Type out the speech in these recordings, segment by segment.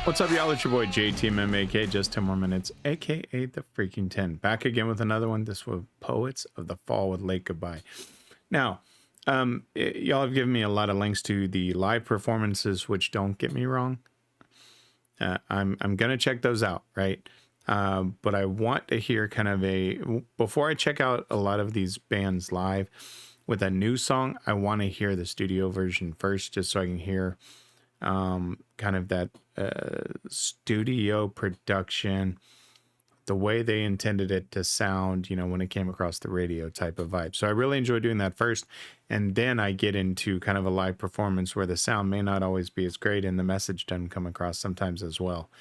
What's up, y'all? It's your boy JTMM, aka Just 10 More Minutes, aka the Freaking 10. Back again with another one. This was Poets of the Fall with Late Goodbye. Now, y'all have given me a lot of links to the live performances, which, don't get me wrong, I'm gonna check those out, right? But I want to hear kind of before I check out a lot of these bands live with a new song, I want to hear the studio version first, just so I can hear kind of that studio production, the way they intended it to sound, you know, when it came across the radio type of vibe. So I really enjoy doing that first, and then I get into kind of a live performance where the sound may not always be as great and the message doesn't come across sometimes as well.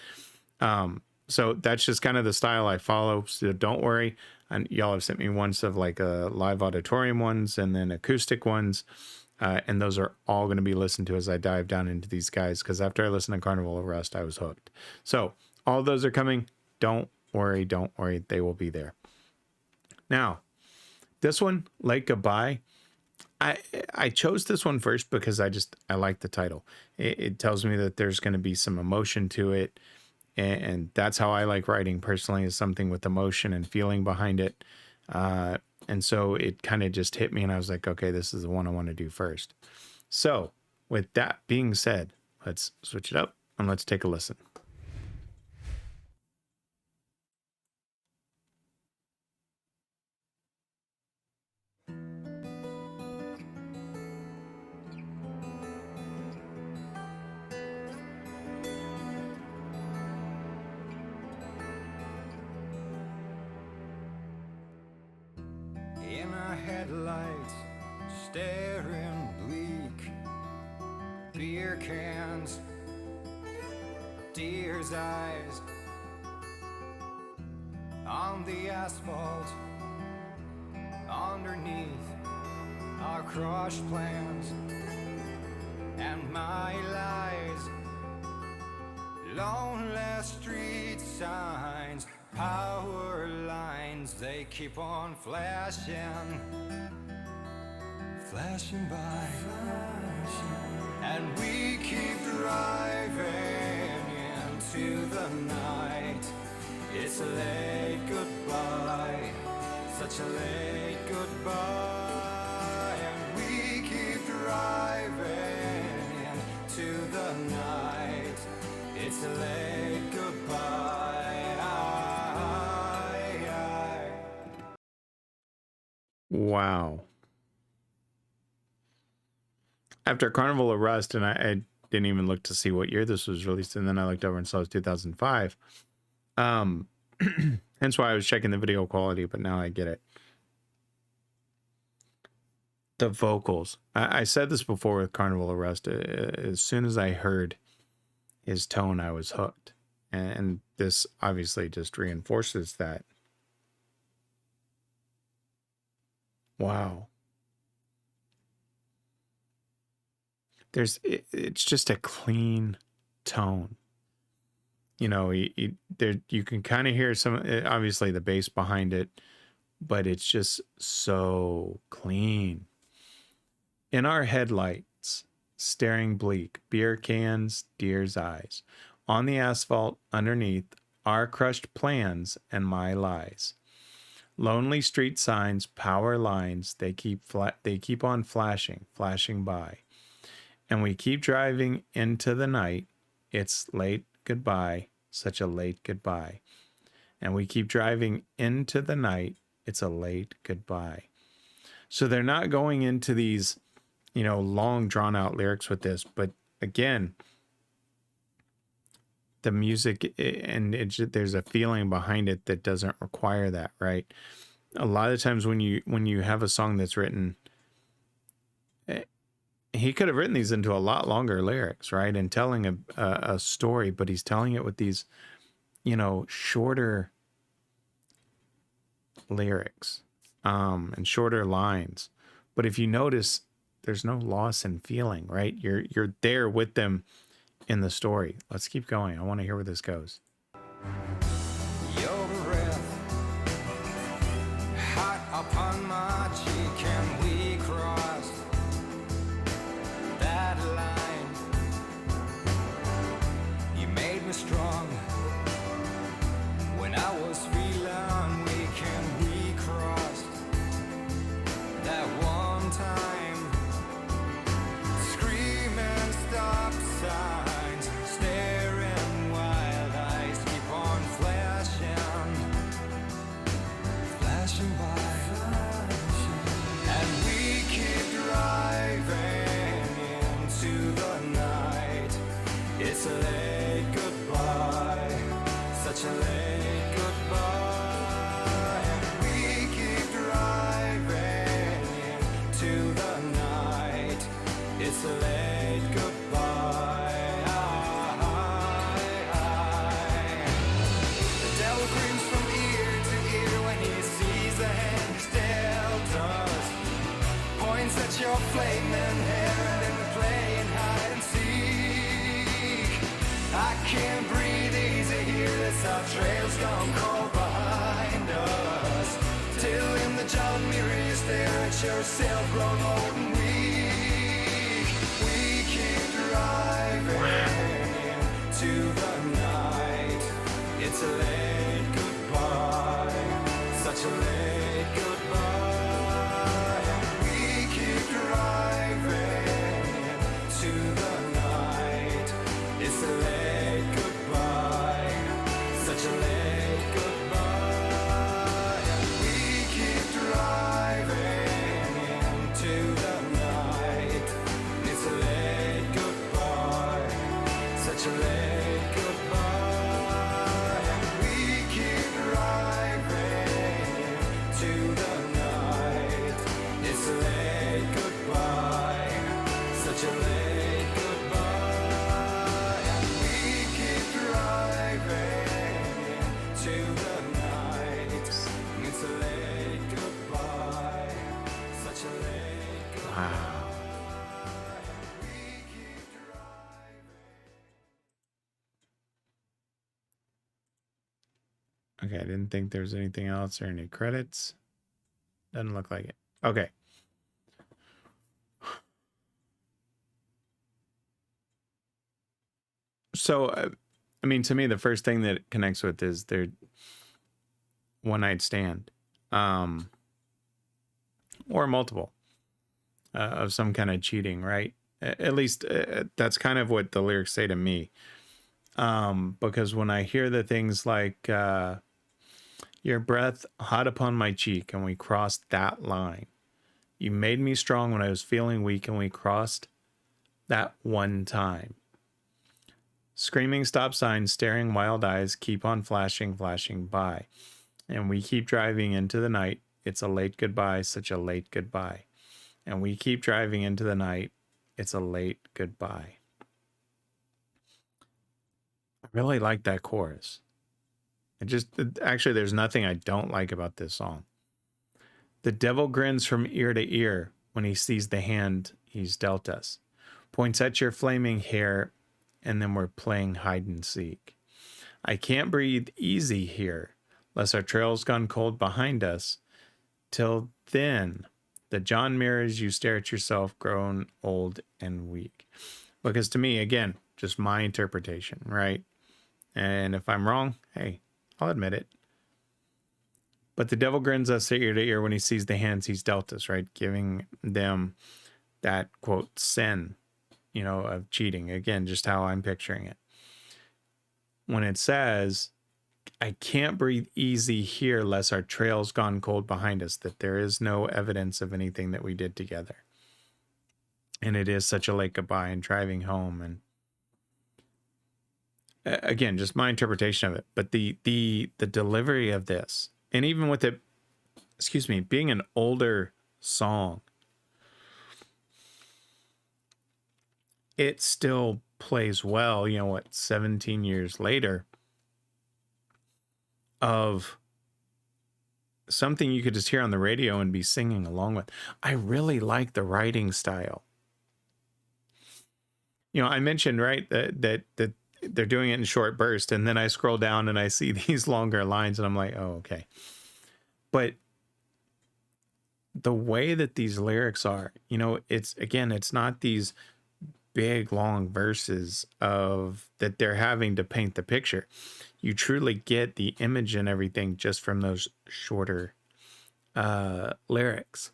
So that's just kind of the style I follow. So don't worry. And y'all have sent me ones of like live auditorium ones and then acoustic ones. And those are all going to be listened to as I dive down into these guys, because after I listened to Carnival of Rust, I was hooked. So all those are coming. Don't worry. They will be there. Now, this one, Late Goodbye, I chose this one first because I like the title. It tells me that there's going to be some emotion to it. And that's how I like writing personally, is something with emotion and feeling behind it. And so it kind of just hit me and I was like, okay, this is the one I want to do first. So with that being said, let's switch it up and let's take a listen. Headlights staring bleak, beer cans, deer's eyes on the asphalt, underneath our crushed plans and my lies, lonely street signs, power lines, they keep on flashing by, and we keep driving into the night. It's a late goodbye, such a late goodbye, and we keep driving into the night. It's a late goodbye. Wow. After Carnival of Rust, and I didn't even look to see what year this was released, and then I looked over and saw it was 2005. Hence why I was checking the video quality, but now I get it. The vocals. I said this before with Carnival of Rust. As soon as I heard his tone, I was hooked. And this obviously just reinforces that. Wow. It's just a clean tone. You know, you can kind of hear some, obviously the bass behind it, but it's just so clean. In our headlights, staring bleak, beer cans, deer's eyes, on the asphalt underneath our crushed plans and my lies. Lonely street signs, power lines, they keep on flashing by. And we keep driving into the night. It's late goodbye, such a late goodbye. And we keep driving into the night. It's a late goodbye. So they're not going into these, you know, long drawn out lyrics with this, but again, the music and there's a feeling behind it that doesn't require that, right? A lot of times when you have a song that's written, he could have written these into a lot longer lyrics, right? And telling a story, but he's telling it with these, you know, shorter lyrics, and shorter lines. But if you notice, there's no loss in feeling, right? You're there with them in the story. Let's keep going. I want to hear where this goes. Your breath hot upon my cheek, and we crossed that line. You made me flashing by, and we keep driving into the night. It's a late goodbye, such a late goodbye. And we keep driving into the night. It's a late goodbye. The devil grins from ear to ear when he sees the hand he's dealt us. Points at your flaming hair and then we're playing hide and seek. I can't breathe easy here, this our trail's gone cold behind us. Till in the John mirror you stare at yourself grown old and weak. We keep driving into the night. It's a late goodbye, such a late goodbye. We keep driving into the night. It's a late goodbye, such a late goodbye. We keep driving into the night. It's a late goodbye, such a late goodbye. We keep driving into the night. It's a late goodbye, such a late goodbye. We keep driving into the night. It's a late goodbye, such a late goodbye. Wow. We keep driving. Okay, I didn't think there was anything else or any credits. Doesn't look like it. Okay. So, I mean, to me, the first thing that it connects with is their one night stand, or multiple of some kind of cheating, right? At least that's kind of what the lyrics say to me. Because when I hear the things like your breath hot upon my cheek, and we crossed that line. You made me strong when I was feeling weak, and we crossed that one time. Screaming stop signs, staring wild eyes, keep on flashing, flashing by. And we keep driving into the night. It's a late goodbye, such a late goodbye. And we keep driving into the night. It's a late goodbye. I really like that chorus. Actually, there's nothing I don't like about this song. The devil grins from ear to ear when he sees the hand he's dealt us. Points at your flaming hair, and then we're playing hide and seek. I can't breathe easy here, lest our trail's gone cold behind us. Till then, the John mirrors you stare at yourself, grown old and weak. Because to me, again, just my interpretation, right? And if I'm wrong, hey, I'll admit it. But the devil grins us ear to ear when he sees the hands he's dealt us, right? Giving them that, quote, sin, of cheating. Again, just how I'm picturing it. When it says, I can't breathe easy here lest our trail's gone cold behind us, that there is no evidence of anything that we did together. And it is such a late goodbye and driving home. And again, just my interpretation of it. But the delivery of this, and even with it, being an older song, it still plays well, 17 years later, of something you could just hear on the radio and be singing along with. I really like the writing style. I mentioned, right, that they're doing it in short bursts, and then I scroll down and I see these longer lines and I'm like, oh, okay. But the way that these lyrics are, it's not these big long verses that they're having to paint the picture. You truly get the image and everything just from those shorter lyrics.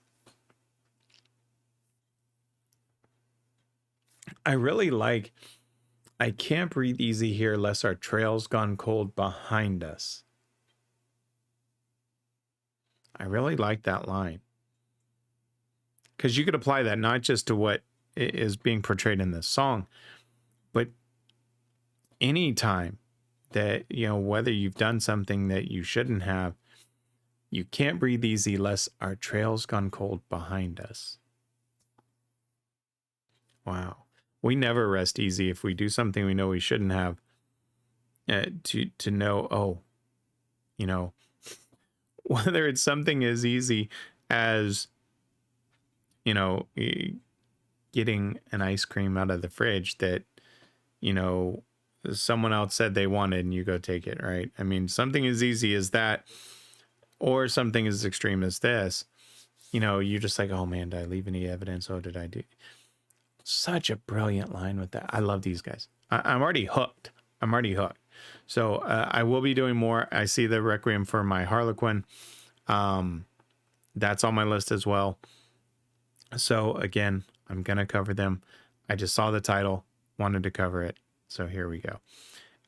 I really like, I can't breathe easy here lest our trail's gone cold behind us. I really like that line. Because you could apply that not just to what is being portrayed in this song, but any time that, you know, whether you've done something that you shouldn't have, you can't breathe easy lest our trail's gone cold behind us. Wow. We never rest easy if we do something we know we shouldn't have, to know, oh, you know, whether it's something as easy as, you know, getting an ice cream out of the fridge that, you know, someone else said they wanted and you go take it, right? I mean, something as easy as that, or something as extreme as this, you know, you're just like, oh man, did I leave any evidence? Oh, did I do? Such a brilliant line with that. I love these guys. I'm already hooked. I'm already hooked. So I will be doing more. I see the Requiem for My Harlequin. That's on my list as well. So again, I'm going to cover them. I just saw the title, wanted to cover it. So here we go.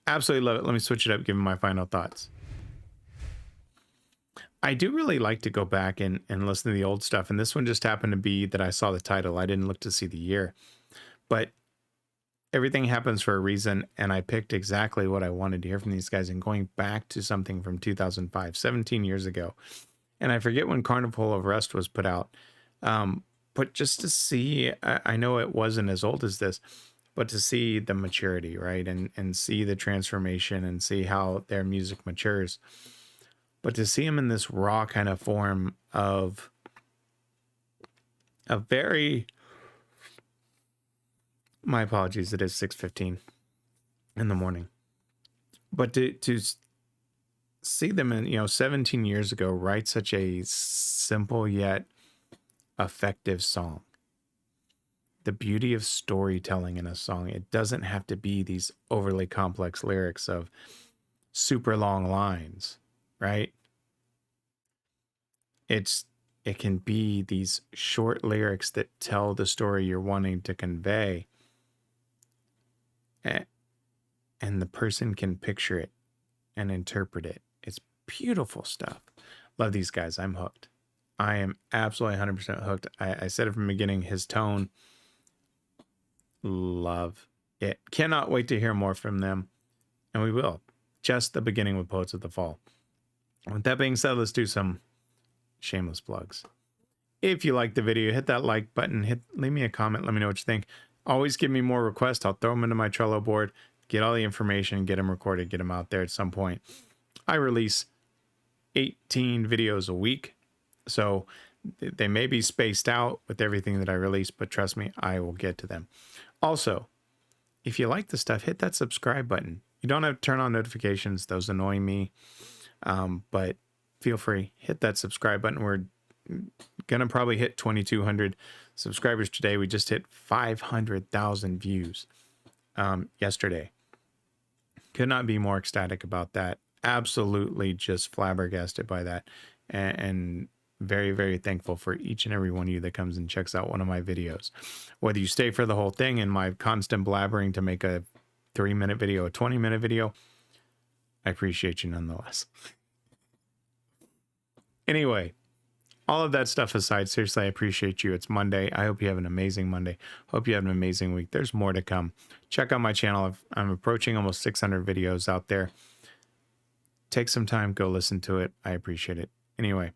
Absolutely love it. Let me switch it up, give me my final thoughts. I do really like to go back and listen to the old stuff. And this one just happened to be that I saw the title. I didn't look to see the year. But everything happens for a reason. And I picked exactly what I wanted to hear from these guys. And going back to something from 2005, 17 years ago. And I forget when Carnival of Rust was put out. But just to see, I know it wasn't as old as this, but to see the maturity, right? And see the transformation and see how their music matures. But to see him in this raw kind of form of a very, my apologies, it is 6:15 in the morning. But to see them in, you know, 17 years ago, write such a simple yet effective song. The beauty of storytelling in a song. It doesn't have to be these overly complex lyrics of super long lines, right? It can be these short lyrics that tell the story you're wanting to convey, and the person can picture it and interpret it. It's beautiful stuff. Love these guys. I'm hooked. I am absolutely 100% hooked. I said it from the beginning, his tone, love it. Cannot wait to hear more from them. And we will. Just the beginning with Poets of the Fall. With that being said, let's do some shameless plugs. If you like the video, hit that like button, leave me a comment, let me know what you think. Always give me more requests. I'll throw them into my Trello board, get all the information, get them recorded, get them out there at some point. I release 18 videos a week, so they may be spaced out with everything that I release, but trust me, I will get to them. Also, if you like the stuff, hit that subscribe button. You don't have to turn on notifications. Those annoy me, but feel free, hit that subscribe button. We're going to probably hit 2,200 subscribers today. We just hit 500,000 views yesterday. Could not be more ecstatic about that. Absolutely just flabbergasted by that. And very, very thankful for each and every one of you that comes and checks out one of my videos. Whether you stay for the whole thing and my constant blabbering to make a 3-minute video, a 20-minute video, I appreciate you nonetheless. Anyway, all of that stuff aside, seriously, I appreciate you. It's Monday. I hope you have an amazing Monday. Hope you have an amazing week. There's more to come. Check out my channel. I'm approaching almost 600 videos out there. Take some time, go listen to it. I appreciate it. Anyway,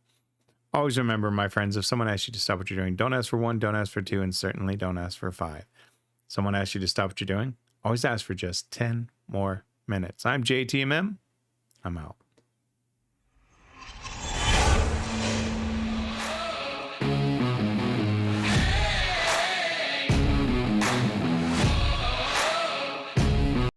always remember, my friends, if someone asks you to stop what you're doing, don't ask for 1, don't ask for 2, and certainly don't ask for 5. Someone asks you to stop what you're doing, always ask for just 10 more minutes. I'm JTMM. I'm out.